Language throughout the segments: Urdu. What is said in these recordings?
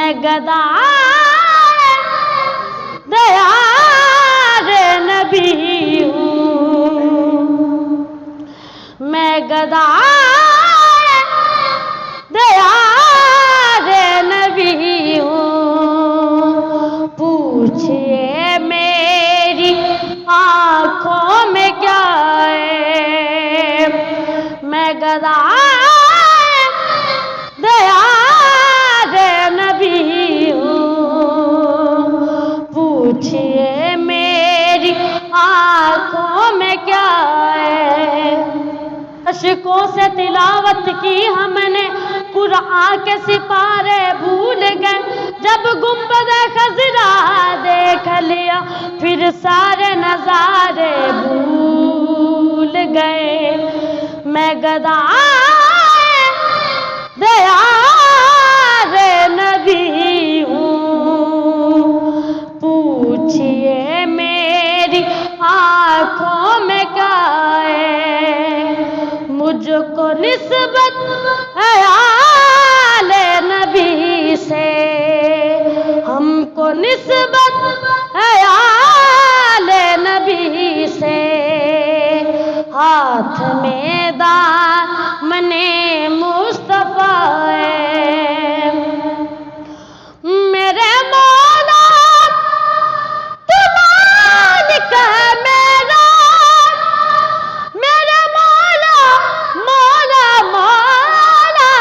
میں گدا دیار نبی ہوں، میں گدا دیار نبی ہوں، پوچھئے میری آنکھوں میں کیا ہے، میں گدا دیار نبی ہوں، پوچھئے میری آنکھوں میں کیا ہے۔ اشکوں سے تلاوت کی ہم نے قرآن کے سپارے بھول گئے، جب گنبد خضرا دیکھ لیا پھر سارے نظارے بھول گئے۔ میں گدا دیار نبی ہوں، پوچھئے میری آنکھوں میں کیا ہے، مجھ کو نسبت ہے آل نبی سے، ہم کو نسبت ہے آل نبی سے، ہاتھ میں دامن مصطفیٰ ہے، میرے مولا تو مالک ہے میرا، میرے مولا مولا مولا،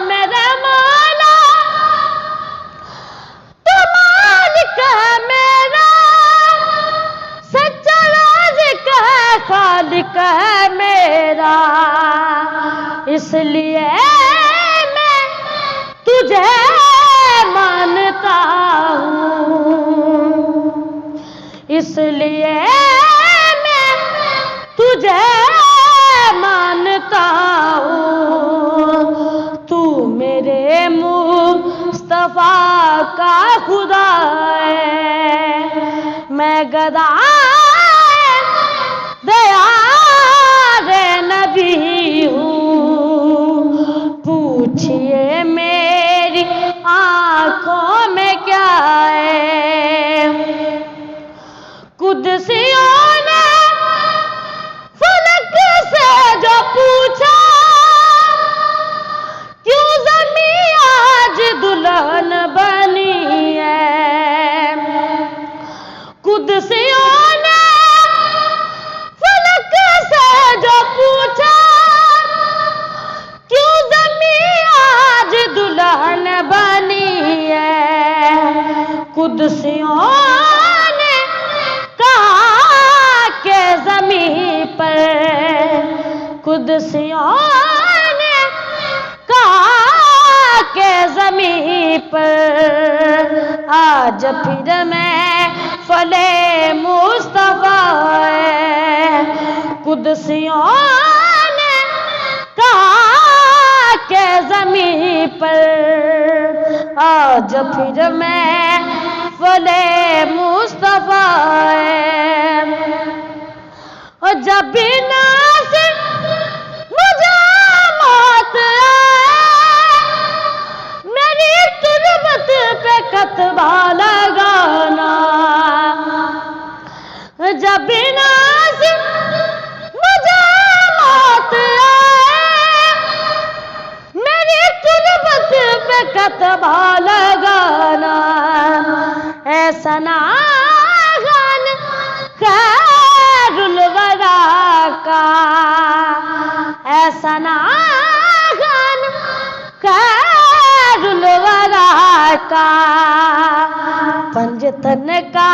میرے مولا تو مالک ہے میرا، سچا رازق ہے خالق ہے میرا، اس لیے میں تجھے مانتا ہوں، اس لیے میں تجھے مانتا ہوں، تو میرے مصطفیٰ کا خدا ہے، میں گدا دیار نبی ہوں، پوچھئے میری آنکھوں میں کیا ہے۔ قدسیوں نے فلک سے جو پوچھا، کیوں زمین آج دلہن بنی ہے، قدسیوں نے فلک سے جو پوچھا، کیوں زمین آج دلہن بنی ہے، قدسیوں نے کہا کہ زمین پر، قدسیوں نے کہا کہ زمین پر، آج پھر میں فلے مصطفیٰ ہے، قدسیوں نے کہا کہ زمین پر، آج پھر میں فلے مصطفیٰ ہے، اور جب بھی ناصر مجھے موت آئے، میری تربت پہ کتبہ لگانا، جب بھی ناصر مجھے موت آئے، میری تربت پہ کتبہ لگانا، اے ثناءً خیر الورا کا، اے ثناءً خیر الورا کا، پنجتن کا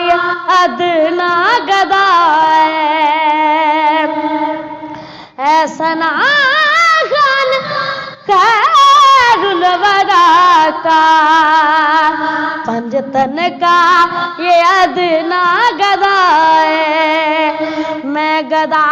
یہ ادنا گدا ہے، اے ثناءً خیر الورا کا، پنجتن کا یہ ادنا گدا ہے، میں گدا